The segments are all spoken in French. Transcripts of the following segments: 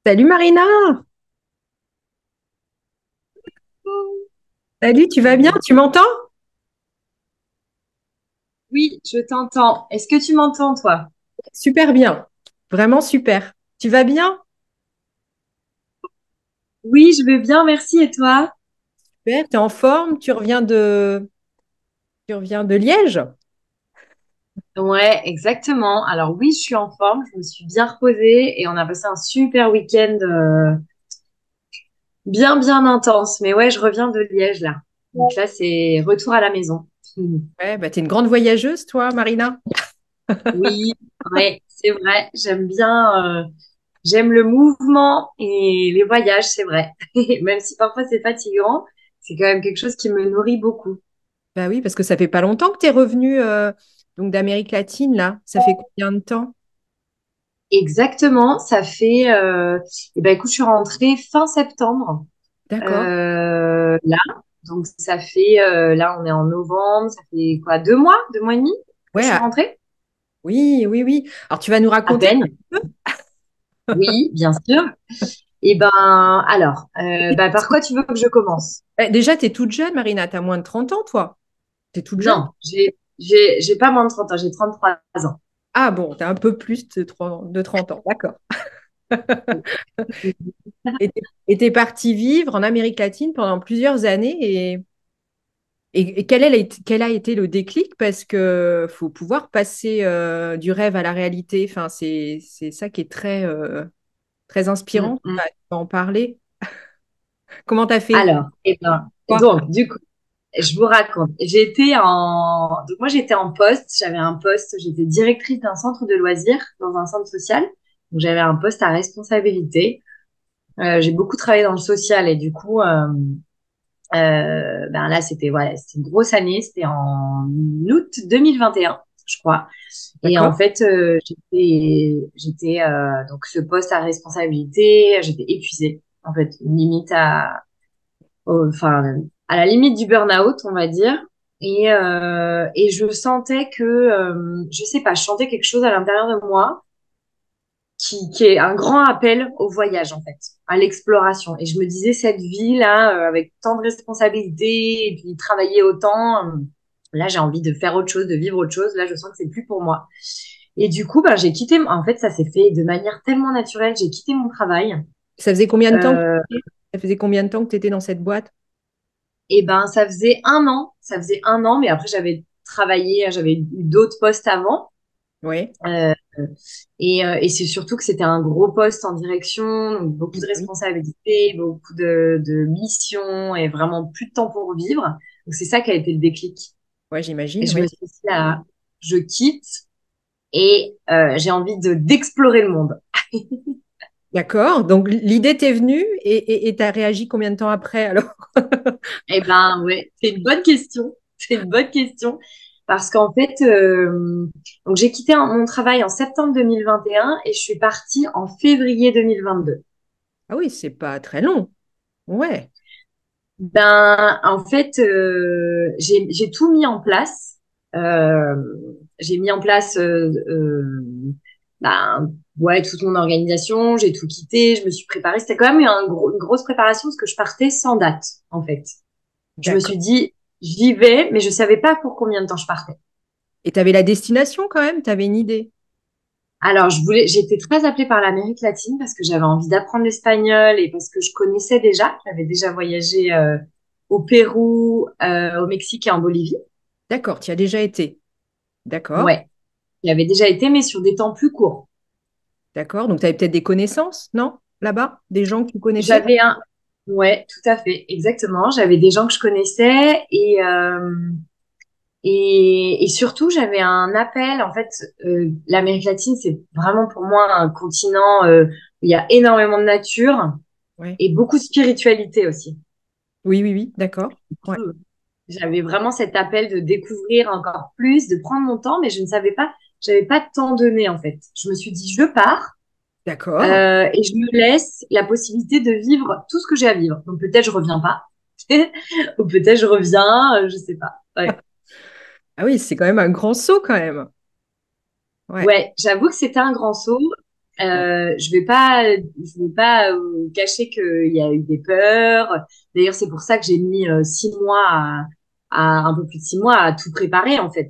Salut Marina, salut, tu vas bien? Tu m'entends? Oui, je t'entends. Est-ce que tu m'entends, toi? Super bien, vraiment super. Tu vas bien? Oui, je vais bien, merci. Et toi? Super, tu es en forme? Tu reviens de Liège? Ouais, exactement. Alors oui, je suis en forme. Je me suis bien reposée et on a passé un super week-end bien intense. Mais ouais, je reviens de Liège là. Donc là, c'est retour à la maison. Ouais, bah, tu es une grande voyageuse, toi, Marina. Oui, ouais, c'est vrai. J'aime le mouvement et les voyages, c'est vrai. Même si parfois c'est fatigant, c'est quand même quelque chose qui me nourrit beaucoup. Bah oui, parce que ça fait pas longtemps que tu es revenue donc d'Amérique latine, là. Ça fait combien de temps? Exactement, ça fait, eh ben écoute, je suis rentrée fin septembre, D'accord. là, donc ça fait, là on est en novembre, ça fait quoi, 2 mois, 2 mois et demi que Ouais, je suis rentrée, oui, oui, oui. Alors, tu vas nous à raconter un peine, peu? oui, bien sûr. Et ben alors, bah, par quoi tu veux que je commence? Déjà, tu es toute jeune, Marina. Tu as moins de 30 ans, toi. Tu es toute jeune? Non, j'ai pas moins de 30 ans, j'ai 33 ans. Ah bon, tu as un peu plus de 30 ans. D'accord. Et t'es parti vivre en Amérique latine pendant plusieurs années et quel a été le déclic? Parce que faut pouvoir passer du rêve à la réalité. Enfin, c'est ça qui est très Mm, inspirant. mm. Tu vas en parler. Comment t'as fait? Alors, et ben, Quoi? donc du coup, je vous raconte. Donc moi j'étais en poste, j'avais un poste, j'étais directrice d'un centre de loisirs dans un centre social. Donc j'avais un poste à responsabilité. J'ai beaucoup travaillé dans le social et du coup, ben là c'était voilà, c'était une grosse année. C'était en août 2021, je crois. Et en D'accord? fait, j'étais donc ce poste à responsabilité, j'étais épuisée en fait, limite enfin, à la limite du burn-out, on va dire. Et je sentais que, je sais pas, je sentais quelque chose à l'intérieur de moi qui est un grand appel au voyage, en fait, à l'exploration. Et je me disais, cette vie-là, avec tant de responsabilités et puis travailler autant, là, j'ai envie de faire autre chose, de vivre autre chose. Là, je sens que c'est plus pour moi. Et du coup, ben, en fait, ça s'est fait de manière tellement naturelle. J'ai quitté mon travail. Ça faisait combien de temps Euh, ça faisait combien de temps que tu étais dans cette boîte? Et ben, ça faisait un an, mais après j'avais travaillé, j'avais eu d'autres postes avant. Oui. Euh, et c'est surtout que c'était un gros poste en direction, donc beaucoup Oui, de bah oui. responsabilités, beaucoup de missions et vraiment plus de temps pour vivre. Donc c'est ça qui a été le déclic. Ouais, Et j'imagine, je oui. me suis dit, là, je quitte et j'ai envie d'explorer le monde. D'accord. Donc l'idée t'est venue et t'as réagi combien de temps après alors? Eh ben ouais, c'est une bonne question. C'est une bonne question. Parce qu'en fait, donc j'ai quitté mon travail en septembre 2021 et je suis partie en février 2022. Ah oui, c'est pas très long. Ouais. Ben, en fait, j'ai tout mis en place. Euh, j'ai mis en place ben, ouais, toute mon organisation, j'ai tout quitté, je me suis préparée. C'était quand même une grosse préparation parce que je partais sans date, en fait. Je me D'accord. suis dit, j'y vais, mais je savais pas pour combien de temps je partais. Et tu avais la destination quand même, tu avais une idée. Alors, j'étais très appelée par l'Amérique latine parce que j'avais envie d'apprendre l'espagnol et parce que je connaissais déjà. J'avais déjà voyagé au Pérou, au Mexique et en Bolivie. D'accord, tu y as déjà été. D'accord, Ouais, j'avais déjà été, mais sur des temps plus courts. d'accord. Donc, tu avais peut-être des connaissances, non? Là-bas? Des gens que tu connaissais? J'avais un, ouais, tout à fait, exactement. J'avais des gens que je connaissais et surtout j'avais un appel. En fait, l'Amérique latine, c'est vraiment pour moi un continent où il y a énormément de nature Ouais. et beaucoup de spiritualité aussi. Oui, oui, oui, d'accord. Ouais. J'avais vraiment cet appel de découvrir encore plus, de prendre mon temps, mais je ne savais pas, j'avais pas de temps donné en fait. Je me suis dit, je pars D'accord. et je me laisse la possibilité de vivre tout ce que j'ai à vivre. Donc peut-être je reviens pas, ou peut-être je reviens, je sais pas. Ouais, Ah oui, c'est quand même un grand saut quand même. Ouais. ouais, j'avoue que c'était un grand saut. Ouais. Je vais pas cacher qu'il y a eu des peurs. D'ailleurs, c'est pour ça que j'ai mis 6 mois à un peu plus de 6 mois à tout préparer en fait.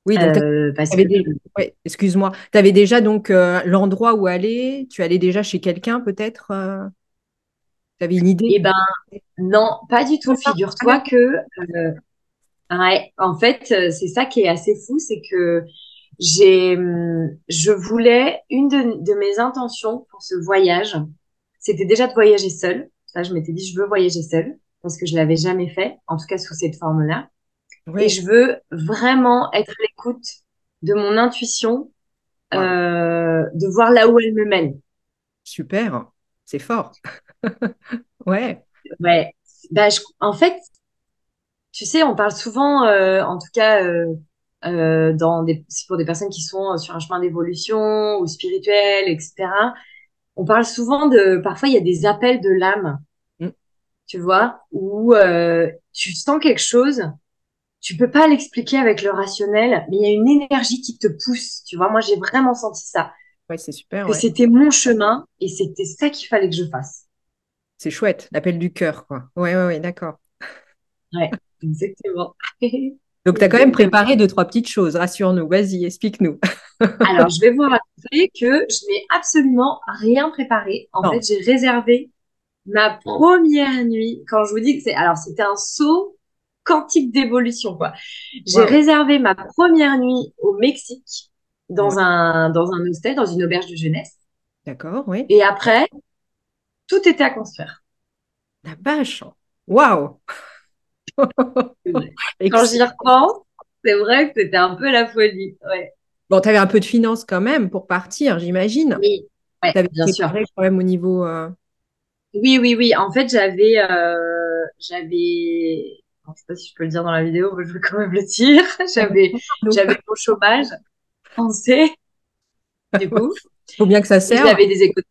Oui, donc Parce que t'avais déjà, ouais, excuse-moi, tu avais déjà donc l'endroit où aller, tu allais déjà chez quelqu'un peut-être, tu avais une idée? eh ben non, pas du Non, tout. non. Ah, Figure-toi d'accord. que ouais, en fait, c'est ça qui est assez fou, c'est que je voulais une de mes intentions pour ce voyage, c'était déjà de voyager seule. Ça, je m'étais dit, je veux voyager seule parce que je l'avais jamais fait, en tout cas sous cette forme-là. Et Ouais, je veux vraiment être à l'écoute de mon intuition, waouh, de voir là où elle me mène. super, c'est fort. Ouais, Ouais. Bah, en fait, tu sais, on parle souvent, en tout cas, c'est pour des personnes qui sont sur un chemin d'évolution ou spirituel, etc. On parle souvent parfois il y a des appels de l'âme, mm, tu vois, où tu sens quelque chose, tu peux pas l'expliquer avec le rationnel, mais il y a une énergie qui te pousse, tu vois. Moi, j'ai vraiment senti ça, ouais, c'est super, que ouais. c'était mon chemin et c'était ça qu'il fallait que je fasse. C'est chouette, l'appel du cœur, quoi. Ouais, ouais, ouais, d'accord. Ouais, exactement. Donc, tu as quand même Exactement. préparé deux, trois petites choses, rassure-nous, vas-y, explique-nous. Alors, je vais vous raconter que je n'ai absolument rien préparé. En fait, Non, j'ai réservé ma première nuit. Quand je vous dis que alors c'était un saut quantique d'évolution, quoi. J'ai waouh, réservé ma première nuit au Mexique ouais, dans un hostel, dans une auberge de jeunesse. d'accord, oui. Et après, tout était à construire. La vache, waouh, C'est vrai. Quand j'y excellent. repense, c'est vrai que c'était un peu la folie. Ouais. Bon, tu avais un peu de finances quand même pour partir, j'imagine. Oui, ouais, Tu avais bien sûr. préparé quand même au niveau. Oui, oui, oui. En fait, je sais pas si je peux le dire dans la vidéo, mais je vais quand même le dire. Nous. J'avais mon chômage français, du coup, Faut bien que ça et serve. j'avais des économies.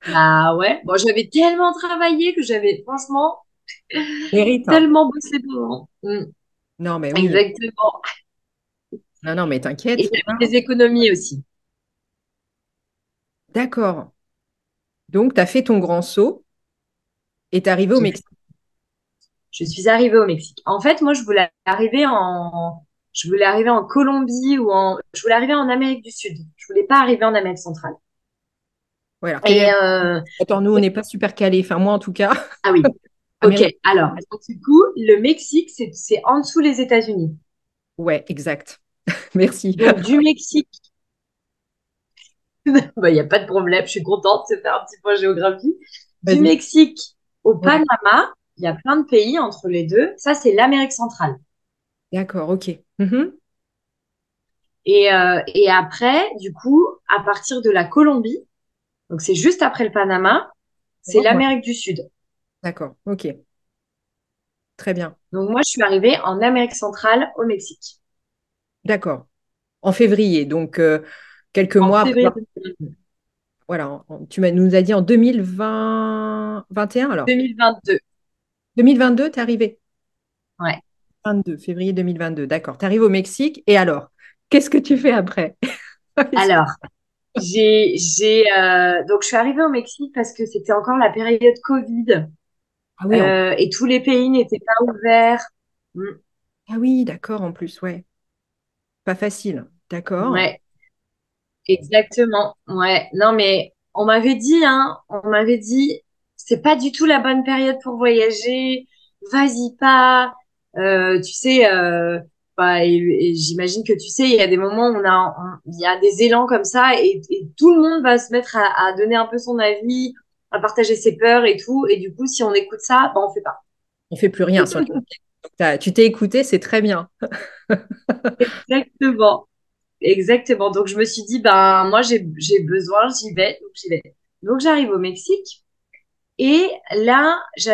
Bah ouais. Bon, j'avais tellement travaillé que j'avais franchement Mérite, hein. tellement bossé pour. Non, mais oui. Exactement. Non, non, mais Et t'inquiète. j'avais des économies aussi. D'accord. Donc, tu as fait ton grand saut et tu es arrivé au J'ai fait- Mexique. Je suis arrivée au Mexique. En fait, moi, je voulais arriver en Colombie je voulais arriver en Amérique du Sud. Je voulais pas arriver en Amérique centrale. Ouais, alors, quelle est Et Attends, nous, on n'est pas super calés. Enfin, moi, en tout cas, ah oui. Ok. Amérique. Alors, donc, du coup, le Mexique, c'est en dessous les États-Unis. Ouais, exact. Merci. Donc, du Mexique, bah, il n'y a pas de problème. Je suis contente de faire un petit point géographie. Du Vas-y. Mexique au Ouais. Panama, il y a plein de pays entre les deux. Ça, c'est l'Amérique centrale. D'accord, ok. Mhm. Et après, du coup, à partir de la Colombie, donc c'est juste après le Panama, c'est Ouais. l'Amérique du Sud. D'accord, ok. Très bien. Donc moi, je suis arrivée en Amérique centrale au Mexique D'accord. En février, donc quelques en mois après. février 2022. Voilà, nous as dit en 2021 alors. 2022. 2022, t'es arrivé. Ouais. 22, février 2022, d'accord. Tu arrives au Mexique et alors, qu'est-ce que tu fais après? Alors, donc je suis arrivée au Mexique parce que c'était encore la période Covid Ah oui, et tous les pays n'étaient pas ouverts. Mm. ah oui, d'accord, en plus, ouais. Pas facile, d'accord. Ouais, exactement. Ouais. Non, mais on m'avait dit, c'est pas du tout la bonne période pour voyager. Vas-y pas. Tu sais, bah, et j'imagine que tu sais, il y a des moments où il y a des élans comme ça et tout le monde va se mettre à donner un peu son avis, à partager ses peurs et tout. Et du coup, si on écoute ça, bah, on fait pas. On fait plus rien sur le Mexique. Donc, tu t'es écouté, c'est très bien. Exactement. Exactement. Donc, je me suis dit, ben, moi, j'ai besoin, j'y vais, donc j'y vais. Donc, j'arrive au Mexique. Et là, j'ai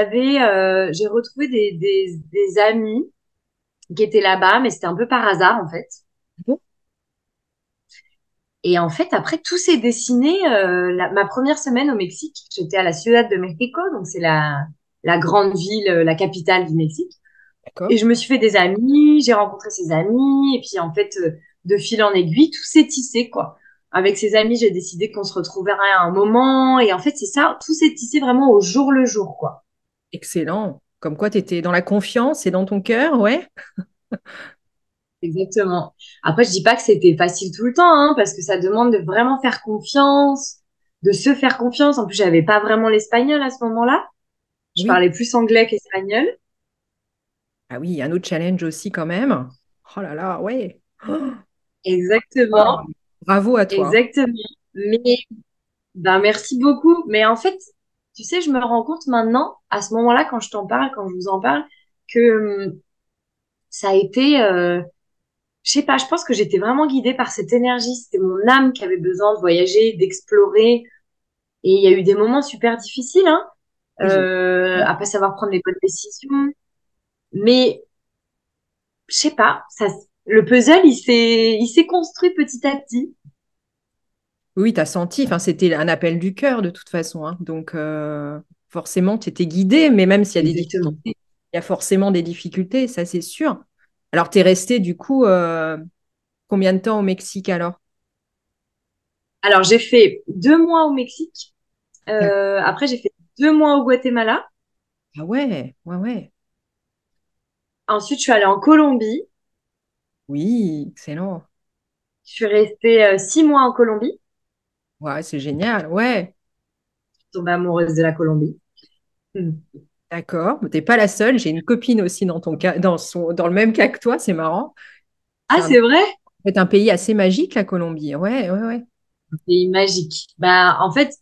retrouvé des amis qui étaient là-bas, mais c'était un peu par hasard, en fait. Bon, Et en fait, après, tout s'est dessiné. Ma première semaine au Mexique, j'étais à la Ciudad de México, donc c'est la grande ville, la capitale du Mexique. Et d'accord. je me suis fait des amis, j'ai rencontré ces amis, et puis en fait, de fil en aiguille, tout s'est tissé, quoi. avec ses amis, j'ai décidé qu'on se retrouverait à un moment. Et en fait, c'est ça, tout s'est tissé vraiment au jour le jour, quoi. Excellent. Comme quoi, tu étais dans la confiance et dans ton cœur, ouais. Exactement. Après, je dis pas que c'était facile tout le temps, hein, parce que ça demande de vraiment faire confiance, de se faire confiance. En plus, j'avais pas vraiment l'espagnol à ce moment-là. Je Oui. parlais plus anglais qu'espagnol. Ah oui, un autre challenge aussi quand même. Oh là là, ouais. Oh, Exactement, wow. Bravo à toi. exactement. Mais ben merci beaucoup. Mais en fait, tu sais, je me rends compte maintenant, à ce moment-là, quand je t'en parle, quand je vous en parle, que ça a été, je sais pas, je pense que j'étais vraiment guidée par cette énergie. C'était mon âme qui avait besoin de voyager, d'explorer. Et il y a eu des moments super difficiles, hein, Oui. à pas savoir prendre les bonnes décisions. Mais je sais pas, ça, le puzzle, il s'est construit petit à petit. Oui, tu as senti, enfin, c'était un appel du cœur de toute façon, hein. Donc, forcément, tu étais guidé, mais même s'il y a des Exactement. difficultés, il y a forcément des difficultés, ça c'est sûr. Alors, tu es resté du coup combien de temps au Mexique alors? Alors, j'ai fait 2 mois au Mexique. D'accord. Après, j'ai fait 2 mois au Guatemala. Ah ouais, ouais, ouais. Ensuite, je suis allée en Colombie. Oui, excellent. Je suis restée 6 mois en Colombie. Ouais, c'est génial. Ouais, Je suis tombée amoureuse de la Colombie. Hmm. d'accord. Tu n'es pas la seule. J'ai une copine aussi dans ton cas, dans le même cas que toi. C'est marrant. C'est Ah, un, c'est vrai? c'est un pays assez magique, la Colombie. Ouais, ouais, ouais. Un pays magique. Bah, en fait,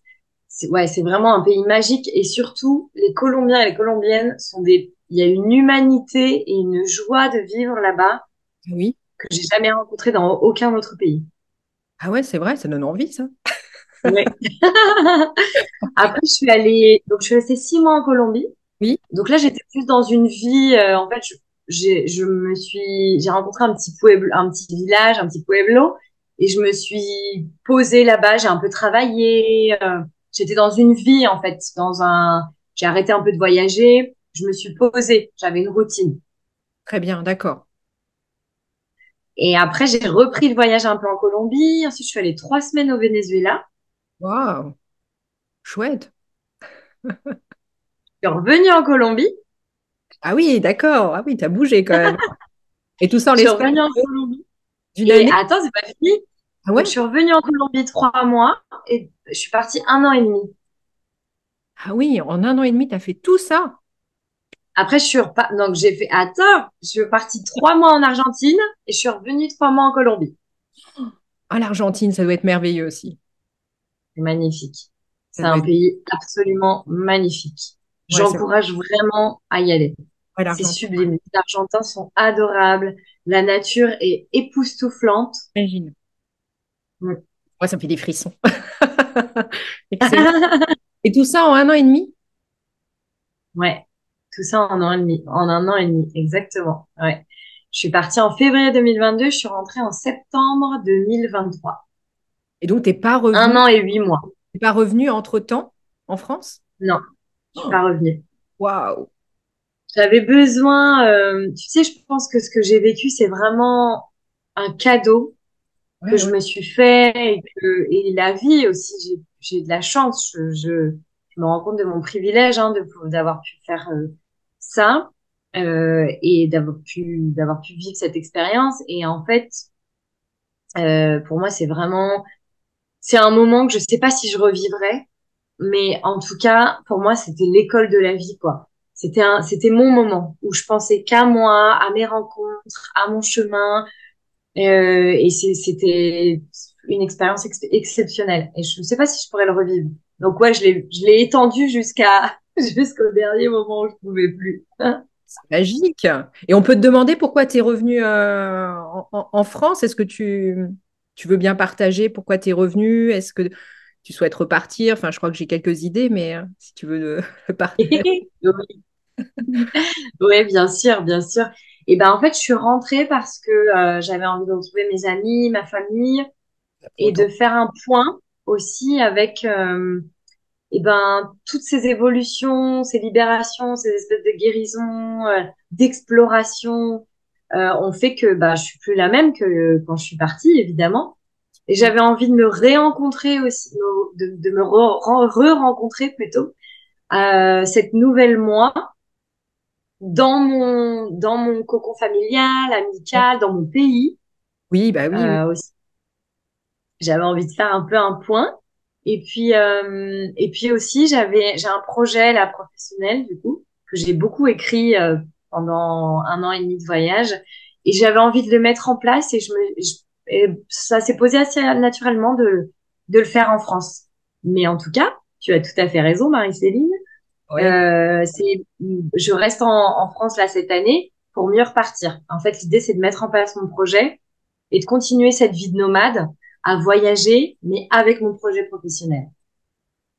ouais, c'est vraiment un pays magique. Et surtout, les Colombiens et les Colombiennes il y a une humanité et une joie de vivre là-bas Ah oui. que j'ai jamais rencontrée dans aucun autre pays. Ah ouais, c'est vrai, ça donne envie, ça. Ouais. Après, donc je suis restée 6 mois en Colombie. Oui. Donc là, j'étais plus dans une vie. En fait, j'ai rencontré un petit pueblo, un petit village, un petit pueblo, et je me suis posée là-bas. J'ai un peu travaillé. J'étais dans une vie en fait, j'ai arrêté un peu de voyager. Je me suis posée. J'avais une routine. Très bien, d'accord. Et après, j'ai repris le voyage un peu en Colombie. Ensuite, je suis allée 3 semaines au Venezuela. Waouh, chouette. Je suis revenue en Colombie. Ah oui, d'accord. Ah oui, t'as bougé quand même. Et tout ça en Je suis l'espace revenue en Colombie. d'une Et année? attends, c'est pas fini. Ah Donc, je ouais? suis revenue en Colombie 3 mois et je suis partie 1 an et demi. Ah oui, en un an et demi, t'as fait tout ça. Après, donc j'ai fait, attends, je suis partie 3 mois en Argentine et je suis revenue 3 mois en Colombie. Ah, l'Argentine, ça doit être merveilleux aussi. C'est magnifique. Ça C'est doit un être. pays absolument magnifique. Ouais, c'est vrai. J'encourage vraiment à y aller. Ouais, C'est l'Argentine, sublime. Les Argentins sont adorables. La nature est époustouflante. j'imagine. Mm. Ouais, ça me fait des frissons. Excellent. Et tout ça en un an et demi? Ouais, tout ça en 1 an et demi. En 1 an et demi, exactement. Ouais. Je suis partie en février 2022, je suis rentrée en septembre 2023. Et donc, t'es pas Un revenu, an et 8 mois. t'es pas revenu entre-temps en France? Non, je suis Oh, pas revenue. waouh. J'avais besoin, tu sais, je pense que ce que j'ai vécu, c'est vraiment un cadeau que Ouais, je ouais. me suis fait et la vie aussi, j'ai de la chance. Je me rends compte de mon privilège, hein, d'avoir pu faire ça et d'avoir pu vivre cette expérience. Et en fait, pour moi, c'est un moment que je sais pas si je revivrai, mais en tout cas, pour moi, c'était l'école de la vie, quoi. C'était mon moment où je pensais qu'à moi, à mes rencontres, à mon chemin, et c'était une expérience exceptionnelle. Et je ne sais pas si je pourrais le revivre. Donc ouais, je l'ai étendu jusqu'au dernier moment où je pouvais plus. C'est magique. Et on peut te demander pourquoi tu es revenu en France. Est-ce que tu veux bien partager pourquoi tu es revenu? Est-ce que tu souhaites repartir? Enfin, je crois que j'ai quelques idées, mais si tu veux le partager. Oui, ouais, bien sûr, bien sûr. Et ben en fait, je suis rentrée parce que j'avais envie de retrouver mes amis, ma famille, Pour et autant. de faire un point aussi avec et ben toutes ces évolutions, ces libérations, ces espèces de guérisons, d'exploration ont fait que bah je suis plus la même que quand je suis partie, évidemment. Et j'avais envie de me rérencontrer aussi, de me re-rencontrer plutôt, cette nouvelle moi dans mon cocon familial, amical, dans mon pays Oui, bah oui, oui. aussi. J'avais envie de faire un peu un point. Et puis aussi, j'ai un projet là professionnel du coup que j'ai beaucoup écrit pendant un an et demi de voyage et j'avais envie de le mettre en place et ça s'est posé assez naturellement de le faire en France. Mais en tout cas, tu as tout à fait raison, Marie-Céline. Ouais. Je reste en France là cette année pour mieux repartir. En fait, l'idée c'est de mettre en place mon projet et de continuer cette vie de nomade, à voyager, mais avec mon projet professionnel.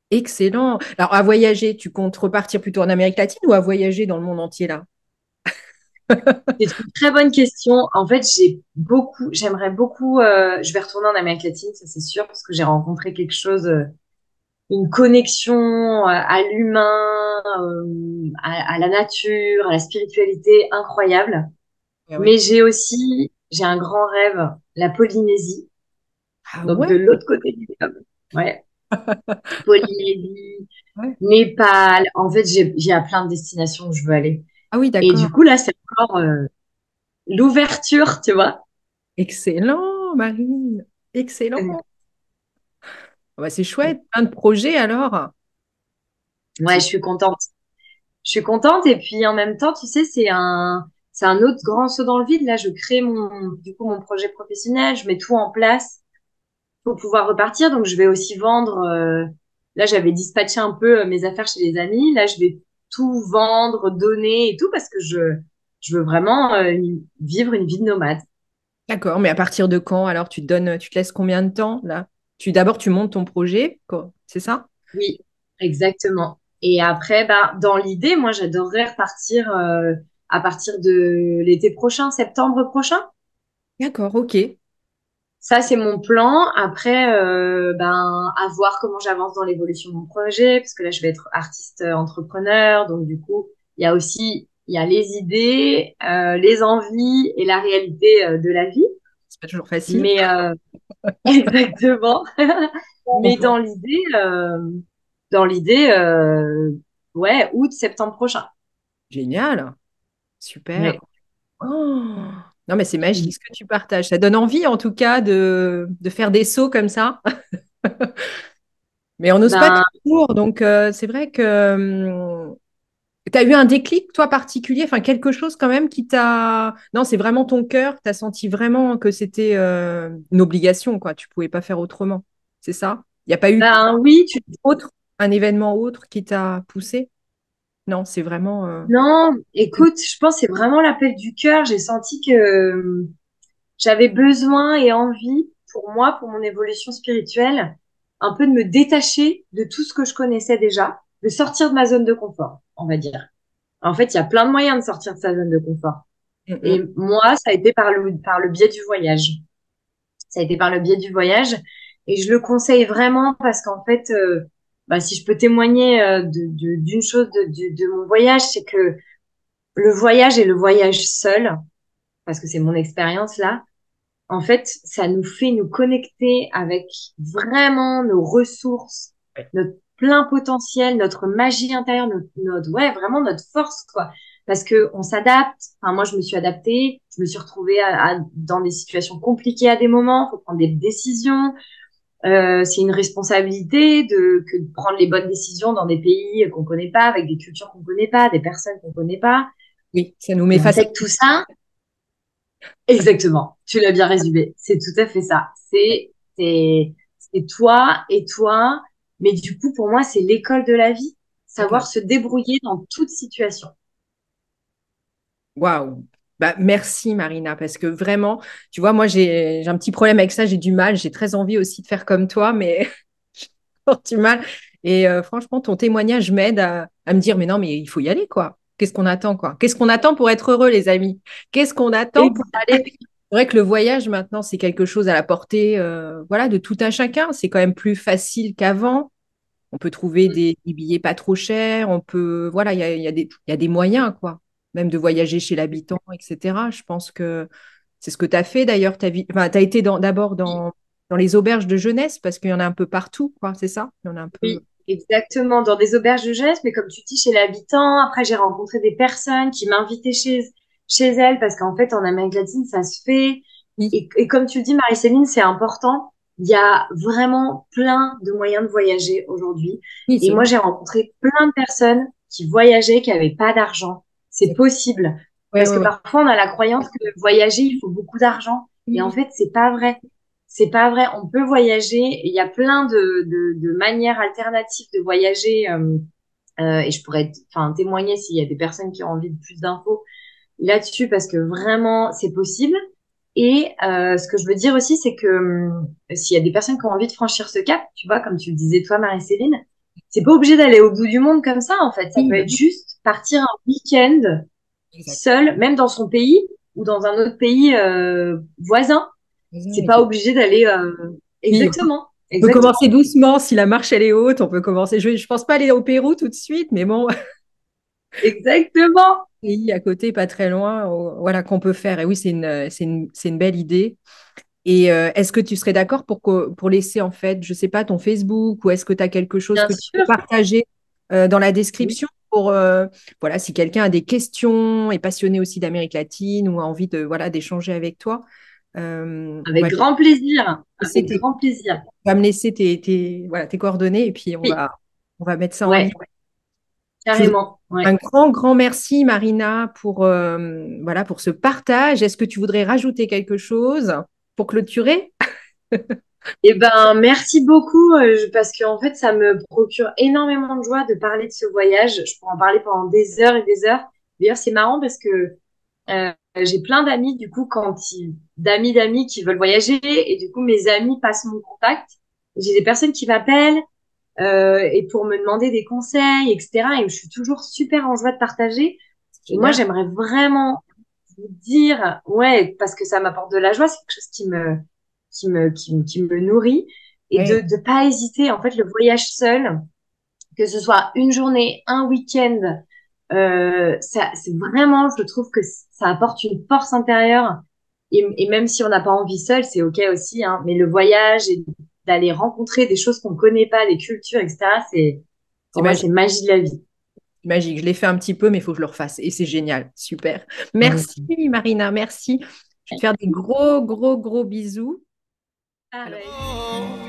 Excellent. Alors, à voyager, tu comptes repartir plutôt en Amérique latine ou à voyager dans le monde entier là? C'est une très bonne question. En fait, j'aimerais beaucoup, je vais retourner en Amérique latine, ça c'est sûr, parce que j'ai rencontré quelque chose, une connexion à l'humain, à la nature, à la spiritualité incroyable. Ah ouais. Mais j'ai un grand rêve, la Polynésie, Ah donc ouais, de l'autre côté du globe. Ouais, Polynésie, ouais. Népal. En fait, il y a plein de destinations où je veux aller. Ah oui, Et d'accord. du coup, là, c'est encore l'ouverture, tu vois. Excellent, Marine. Excellent. Ah bah, c'est chouette, plein de projets alors. Ouais, C'est je suis contente. Je suis contente. Et puis, en même temps, tu sais, c'est un autre grand saut dans le vide. Là, je crée du coup, mon projet professionnel. Je mets tout en place pour pouvoir repartir. Donc, je vais aussi vendre. Là, j'avais dispatché un peu mes affaires chez les amis. Là, je vais tout vendre, donner et tout parce que je veux vraiment vivre une vie de nomade. d'accord, mais à partir de quand alors tu te laisses combien de temps là? D'abord tu montes ton projet, quoi. C'est ça? Oui, exactement. Et après, bah, dans l'idée, moi, j'adorerais repartir à partir de l'été prochain, septembre prochain. D'accord, ok. Ça, c'est mon plan. Après, ben, à voir comment j'avance dans l'évolution de mon projet, parce que là, je vais être artiste entrepreneur. Donc, du coup, il y a les idées, les envies et la réalité de la vie. C'est pas toujours facile. Mais exactement. On Mais peut- dans l'idée, ouais, août, septembre prochain. Génial, super. Ouais. Oh, non, mais c'est magique ce que tu partages. Ça donne envie en tout cas de faire des sauts comme ça. Mais on n'ose pas Ben, toujours. Donc c'est vrai que tu as eu un déclic, toi, particulier, enfin quelque chose quand même qui t'a... Non, c'est vraiment ton cœur, tu as senti vraiment que c'était une obligation, quoi. Tu pouvais pas faire autrement. C'est ça? Il n'y a pas eu oui, autre, un événement autre qui t'a poussé? Non, c'est vraiment... non, écoute, je pense que c'est vraiment l'appel du cœur. J'ai senti que j'avais besoin et envie, pour moi, pour mon évolution spirituelle, un peu de me détacher de tout ce que je connaissais déjà, de sortir de ma zone de confort, on va dire. En fait, il y a plein de moyens de sortir de sa zone de confort. Mm, Et mm. moi, ça a été par le biais du voyage. Ça a été par le biais du voyage. Et je le conseille vraiment parce qu'en fait, bah, si je peux témoigner d'une chose de mon voyage, c'est que le voyage et le voyage seul, parce que c'est mon expérience là, en fait, ça nous fait nous connecter avec vraiment nos ressources, Ouais. notre plein potentiel, notre magie intérieure, ouais, vraiment notre force, quoi. Parce que on s'adapte. Enfin, moi, je me suis adaptée. Je me suis retrouvée dans des situations compliquées à des moments. Faut prendre des décisions. C'est une responsabilité que de prendre les bonnes décisions dans des pays qu'on connaît pas, avec des cultures qu'on connaît pas, des personnes qu'on connaît pas. Oui, ça nous met Et en face à... fait, tout ça, exactement. Tu l'as bien résumé. C'est tout à fait ça. C'est toi et toi. Mais du coup, pour moi, c'est l'école de la vie. Savoir se débrouiller dans toute situation. Waouh. Bah, merci Marina, parce que vraiment, tu vois, moi j'ai un petit problème avec ça, j'ai du mal, j'ai très envie aussi de faire comme toi, mais j'ai encore du mal. Et franchement, ton témoignage m'aide à me dire, mais non, mais il faut y aller, quoi. Qu'est-ce qu'on attend, quoi? Qu'est-ce qu'on attend pour être heureux, les amis? Qu'est-ce qu'on attend pour aller? C'est vrai que le voyage maintenant, c'est quelque chose à la portée, voilà, de tout un chacun. C'est quand même plus facile qu'avant. On peut trouver des billets pas trop chers, on peut, voilà, il y a des moyens, quoi. Même de voyager chez l'habitant, etc. Je pense que c'est ce que tu as fait d'ailleurs. Enfin, tu as été d'abord dans les auberges de jeunesse, parce qu'il y en a un peu partout, quoi, c'est ça? Il y en a un peu. Oui, exactement, dans des auberges de jeunesse, mais comme tu dis, chez l'habitant. Après, j'ai rencontré des personnes qui m'invitaient chez elles parce qu'en fait, en Amérique latine, ça se fait. Oui, Et comme tu dis, Marie-Céline, c'est important. Il y a vraiment plein de moyens de voyager aujourd'hui. oui, Et c'est moi, vrai. j'ai rencontré plein de personnes qui voyageaient, qui n'avaient pas d'argent. C'est possible. Ouais, Parce ouais, que ouais. parfois, on a la croyance que voyager, il faut beaucoup d'argent. Et en Oui, fait, c'est pas vrai. C'est pas vrai. On peut voyager. Il y a plein de manières alternatives de voyager. Et je pourrais enfin, témoigner s'il y a des personnes qui ont envie de plus d'infos là-dessus parce que vraiment, c'est possible. Et ce que je veux dire aussi, c'est que s'il y a des personnes qui ont envie de franchir ce cap, tu vois, comme tu le disais toi, Marie-Céline, c'est pas obligé d'aller au bout du monde comme ça, en fait. Ça oui, peut bah être oui, juste partir un week-end exact. seul, même dans son pays ou dans un autre pays voisin. C'est Oui, pas obligé d'aller oui, exactement, on peut exactement, commencer doucement si la marche elle est haute. On peut commencer. Je pense pas aller au Pérou tout de suite, mais bon, exactement. pays à côté, pas très loin, voilà qu'on peut faire. Et oui, c'est une belle idée. Et est-ce que tu serais d'accord pour laisser en fait, je sais pas, ton Facebook ou est-ce que tu as quelque chose Bien que tu peux sûr. partager dans la Oui. description pour voilà, si quelqu'un a des questions, est passionné aussi d'Amérique latine ou a envie de voilà d'échanger avec toi, on Avec va te grand plaisir. laisser Avec grand plaisir. tu vas me laisser voilà, tes coordonnées et puis Oui, on va mettre ça en ligne. ouais, Je voudrais carrément. un Ouais. grand, grand merci, Marina, voilà, pour ce partage. Est-ce que tu voudrais rajouter quelque chose pour clôturer? Eh ben, merci beaucoup parce que en fait, ça me procure énormément de joie de parler de ce voyage. Je pourrais en parler pendant des heures et des heures. D'ailleurs, c'est marrant parce que j'ai plein d'amis du coup d'amis qui veulent voyager et du coup mes amis passent mon contact. J'ai des personnes qui m'appellent et pour me demander des conseils, etc. Et je suis toujours super en joie de partager. Et moi, Génial. j'aimerais vraiment vous dire, ouais, parce que ça m'apporte de la joie, c'est quelque chose qui me nourrit et Oui, de pas hésiter. En fait, le voyage seul, que ce soit une journée, un week-end, ça, c'est vraiment, je trouve que ça apporte une force intérieure. Et même si on n'a pas envie seul, c'est ok aussi, hein. Mais le voyage et d'aller rencontrer des choses qu'on connaît pas, des cultures, etc., c'est pour moi, magique. c'est magie de la vie. Magique. Je l'ai fait un petit peu, mais il faut que je le refasse. Et c'est génial. Super. Merci, Mm. Marina. Merci. Je vais te faire des gros, gros, gros bisous. Alors, Pareil.